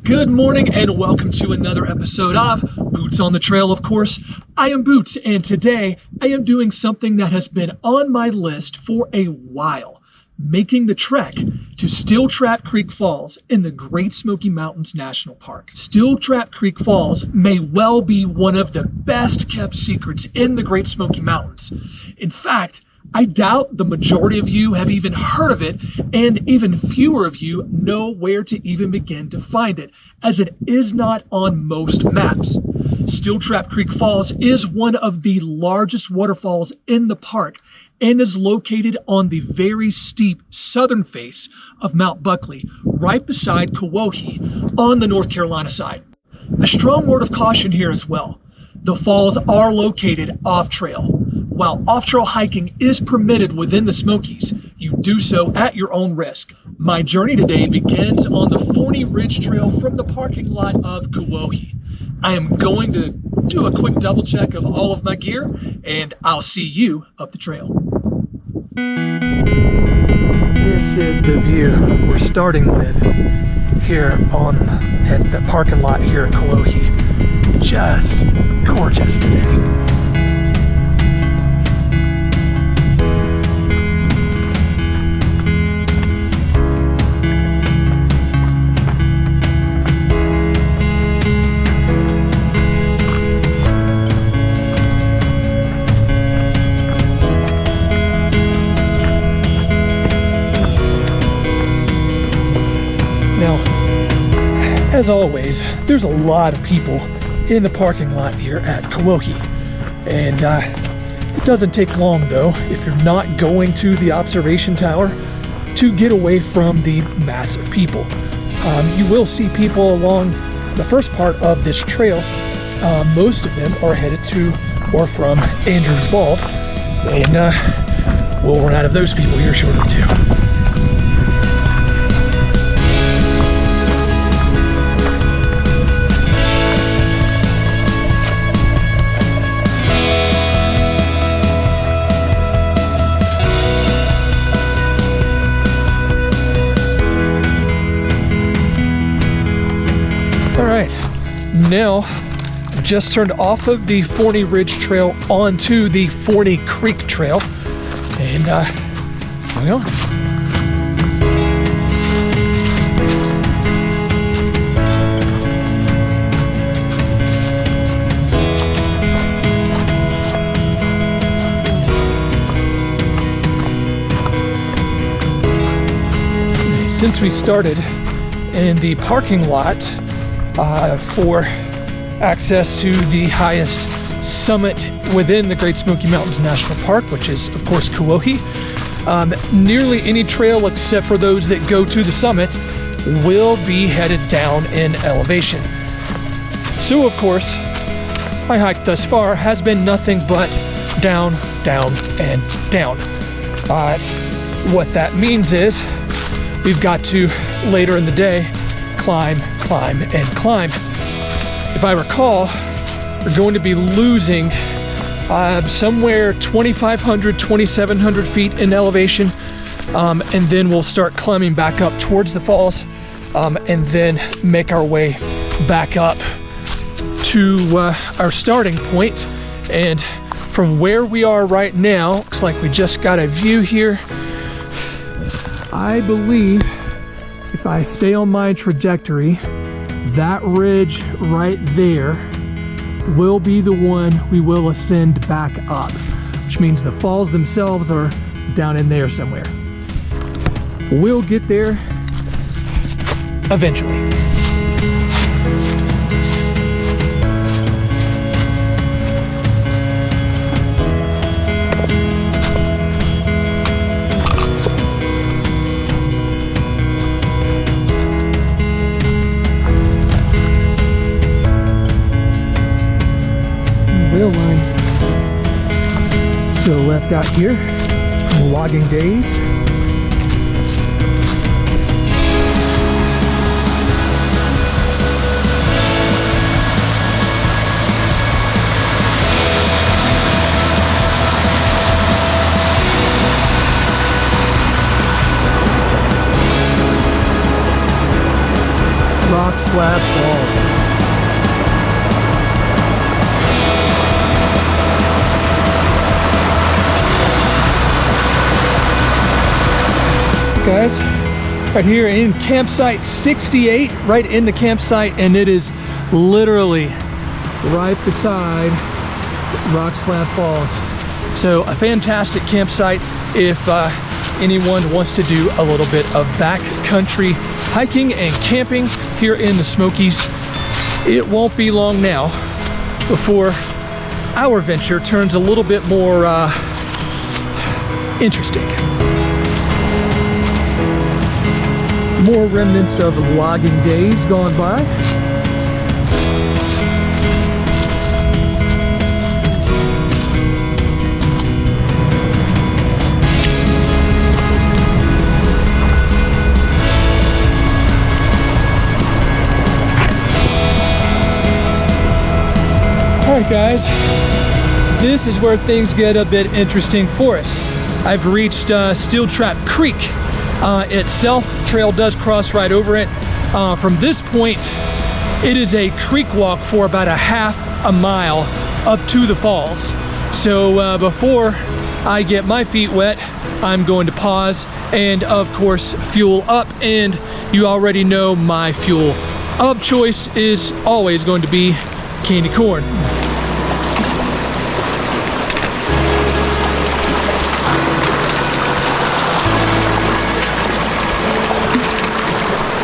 Good morning and welcome to another episode of Boots on the Trail, of course. I am Boots, and today I am doing something that has been on my list for a while. Making the trek to Steeltrap Creek Falls in the Great Smoky Mountains National Park. Steeltrap Creek Falls may well be one of the best kept secrets in the Great Smoky Mountains. In fact, I doubt the majority of you have even heard of it, and even fewer of you know where to even begin to find it, as it is not on most maps. Steeltrap Creek Falls is one of the largest waterfalls in the park and is located on the very steep southern face of Mount Buckley, right beside Kuwohi on the North Carolina side. A strong word of caution here as well. The falls are located off-trail. While off-trail hiking is permitted within the Smokies, you do so at your own risk. My journey today begins on the Forney Ridge Trail from the parking lot of Kuwohi. I am going to do a quick double check of all of my gear, and I'll see you up the trail. This is the view we're starting with here at the parking lot here at Kuwohi. Just gorgeous today. Now, as always, there's a lot of people in the parking lot here at Kuwohi, and it doesn't take long though, if you're not going to the observation tower, to get away from the mass of people. You will see people along the first part of this trail. Most of them are headed to or from Andrews Bald, and we'll run out of those people here shortly too. Now, just turned off of the Forney Ridge Trail onto the Forney Creek Trail, and hang on. Since we started in the parking lot for access to the highest summit within the Great Smoky Mountains National Park, which is of course Kuwohi. Nearly any trail except for those that go to the summit will be headed down in elevation. So of course, my hike thus far has been nothing but down, down, and down. What that means is we've got to, later in the day, climb, climb, and climb. If I recall, we're going to be losing somewhere 2,500, 2,700 feet in elevation, and then we'll start climbing back up towards the falls, and then make our way back up to our starting point. And from where we are right now, looks like we just got a view here. I believe if I stay on my trajectory, that ridge right there will be the one we will ascend back up, which means the falls themselves are down in there somewhere. We'll get there eventually. Line still left out here from logging days. Slab Falls. Guys, right here in campsite 68, right in the campsite, and it is literally right beside Rock Slab Falls. So a fantastic campsite if anyone wants to do a little bit of backcountry hiking and camping here in the Smokies. It won't be long now before our venture turns a little bit more interesting. More remnants of logging days gone by. Alright guys, this is where things get a bit interesting for us. I've reached Steeltrap Creek itself. Trail does cross right over it. From this point, it is a creek walk for about a half a mile up to the falls. So before I get my feet wet, I'm going to pause and of course fuel up, and you already know my fuel of choice is always going to be candy corn.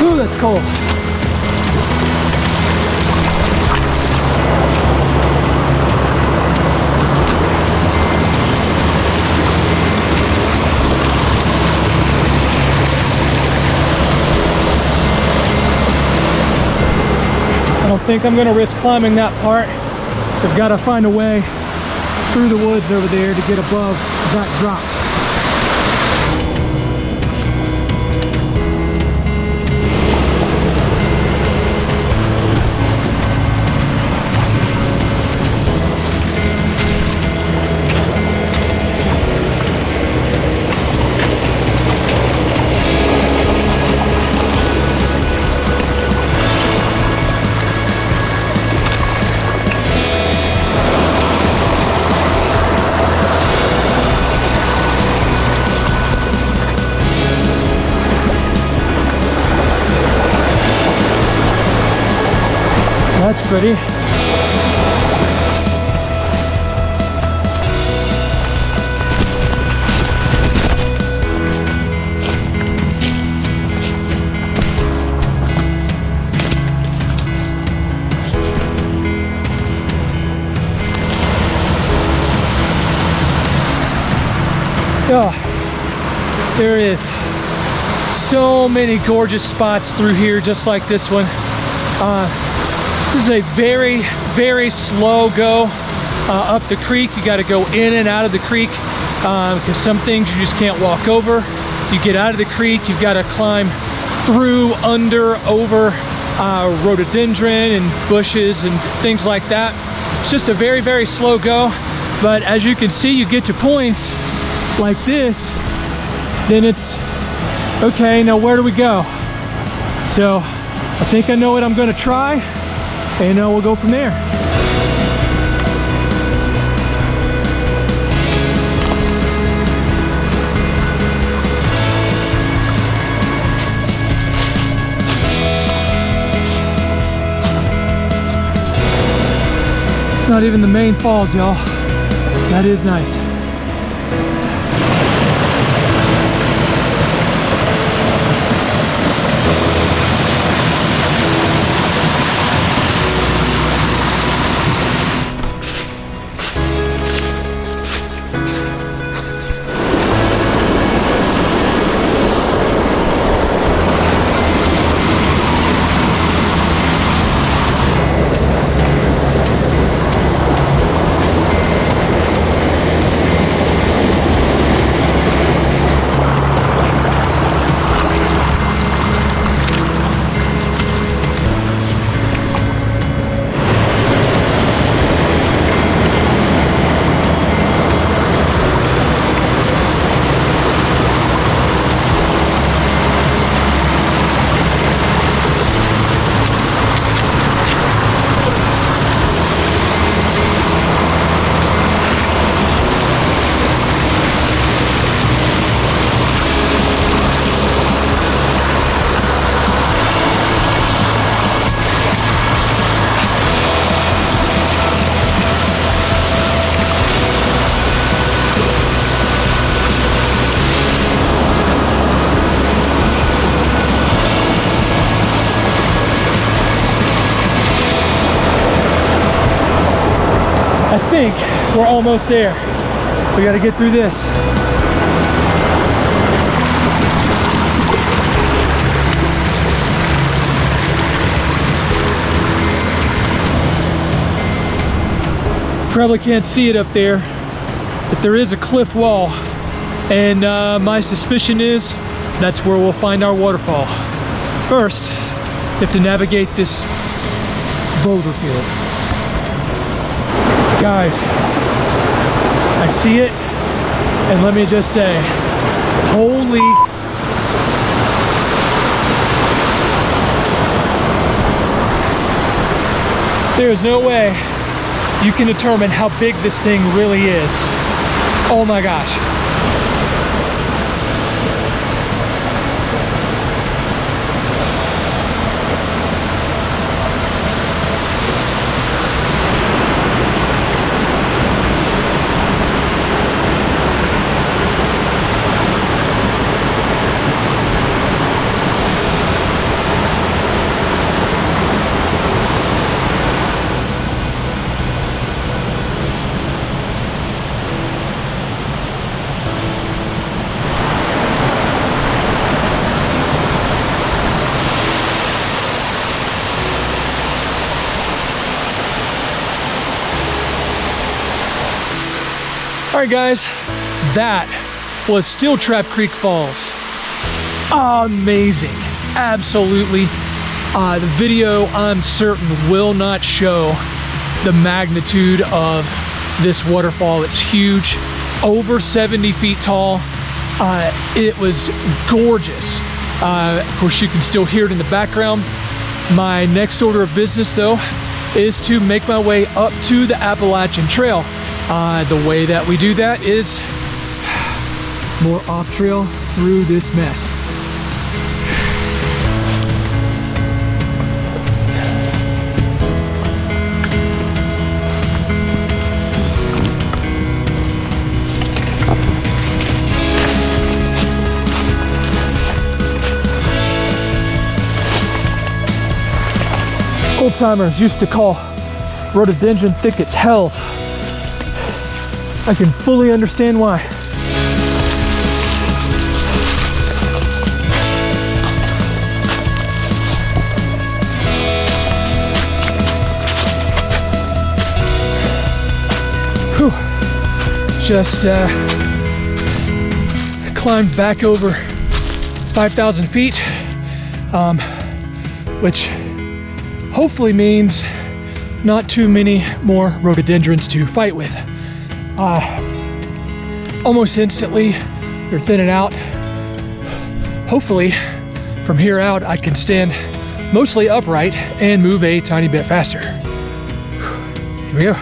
Ooh, that's cold. I don't think I'm gonna risk climbing that part, so I've got to find a way through the woods over there to get above that drop. That's pretty. Oh, there is so many gorgeous spots through here, just like this one. This is a very, very slow go up the creek. You got to go in and out of the creek because some things you just can't walk over. You get out of the creek, you've got to climb through, under, over rhododendron and bushes and things like that. It's just a very, very slow go. But as you can see, you get to points like this, then it's okay, now where do we go? So I think I know what I'm going to try, and we'll go from there. It's not even the main falls, y'all. That is nice. I think we're almost there. We got to get through this. Probably can't see it up there, but there is a cliff wall, and my suspicion is that's where we'll find our waterfall. First, we have to navigate this boulder field. Guys, I see it, and let me just say, holy... There's no way you can determine how big this thing really is. Oh my gosh. All right, guys, that was Steeltrap Creek Falls. Amazing, absolutely. The video, I'm certain, will not show the magnitude of this waterfall. It's huge, over 70 feet tall. It was gorgeous. Of course, you can still hear it in the background. My next order of business, though, is to make my way up to the Appalachian Trail. The way that we do that is more off trail through this mess. Old timers used to call rhododendron thickets hells. I can fully understand why. Whew. Just climbed back over 5,000 feet, which hopefully means not too many more rhododendrons to fight with. Almost instantly, they're thinning out. Hopefully, from here out, I can stand mostly upright and move a tiny bit faster. Here we go.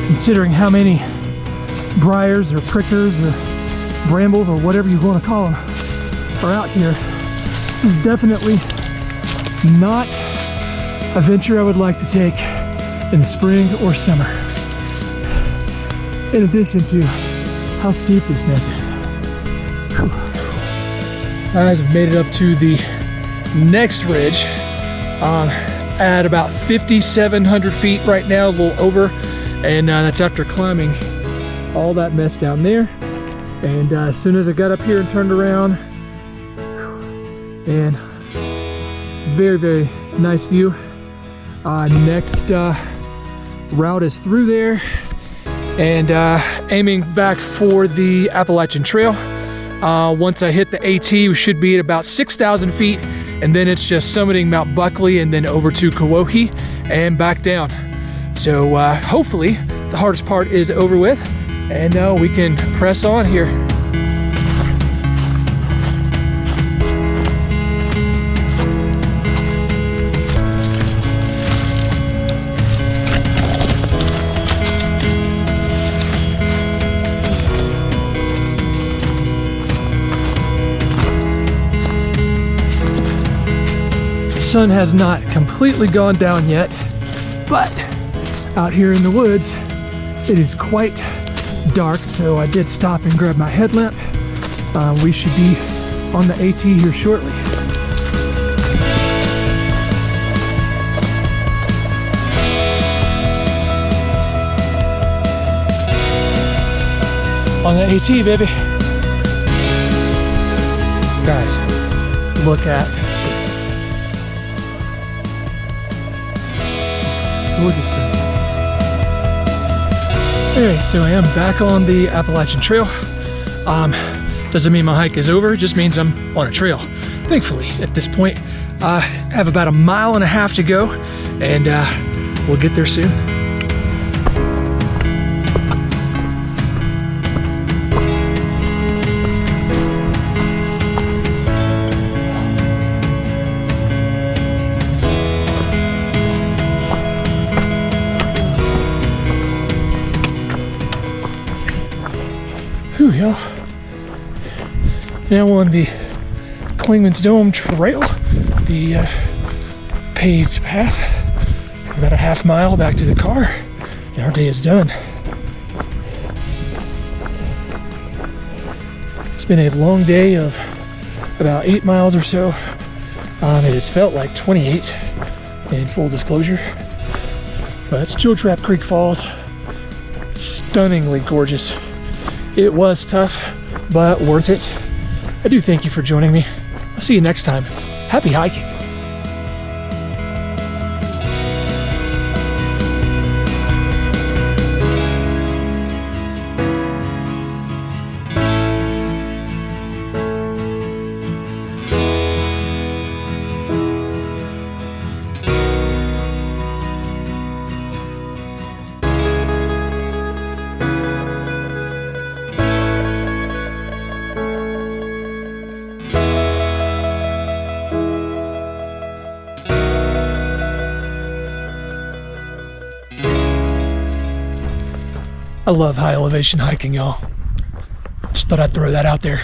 Considering how many briars or prickers or brambles or whatever you want to call them are out here, this is definitely not a venture I would like to take in the spring or summer. In addition to how steep this mess is. Whew. Guys, I've made it up to the next ridge at about 5,700 feet right now, a little over, and that's after climbing all that mess down there. And as soon as I got up here and turned around, and very, very nice view. Next route is through there, and aiming back for the Appalachian Trail. Once I hit the AT, we should be at about 6,000 feet, and then it's just summiting Mount Buckley and then over to Kuwohi and back down. So hopefully the hardest part is over with, and we can press on here. The sun has not completely gone down yet, but out here in the woods, it is quite dark, so I did stop and grab my headlamp. We should be on the AT here shortly. On the AT, baby. Guys, look at this. Gorgeous sunset. Okay, so I am back on the Appalachian Trail. Doesn't mean my hike is over, it just means I'm on a trail. Thankfully, at this point, I have about 1.5 miles to go, and we'll get there soon. Whew, y'all. Now on the Clingman's Dome Trail, the paved path. About 1/2 mile back to the car, and our day is done. It's been a long day of about 8 miles or so. It has felt like 28 in full disclosure. But it's Steeltrap Creek Falls. Stunningly gorgeous. It was tough, but worth it. I do thank you for joining me. I'll see you next time. Happy hiking. I love high elevation hiking, y'all. Just thought I'd throw that out there.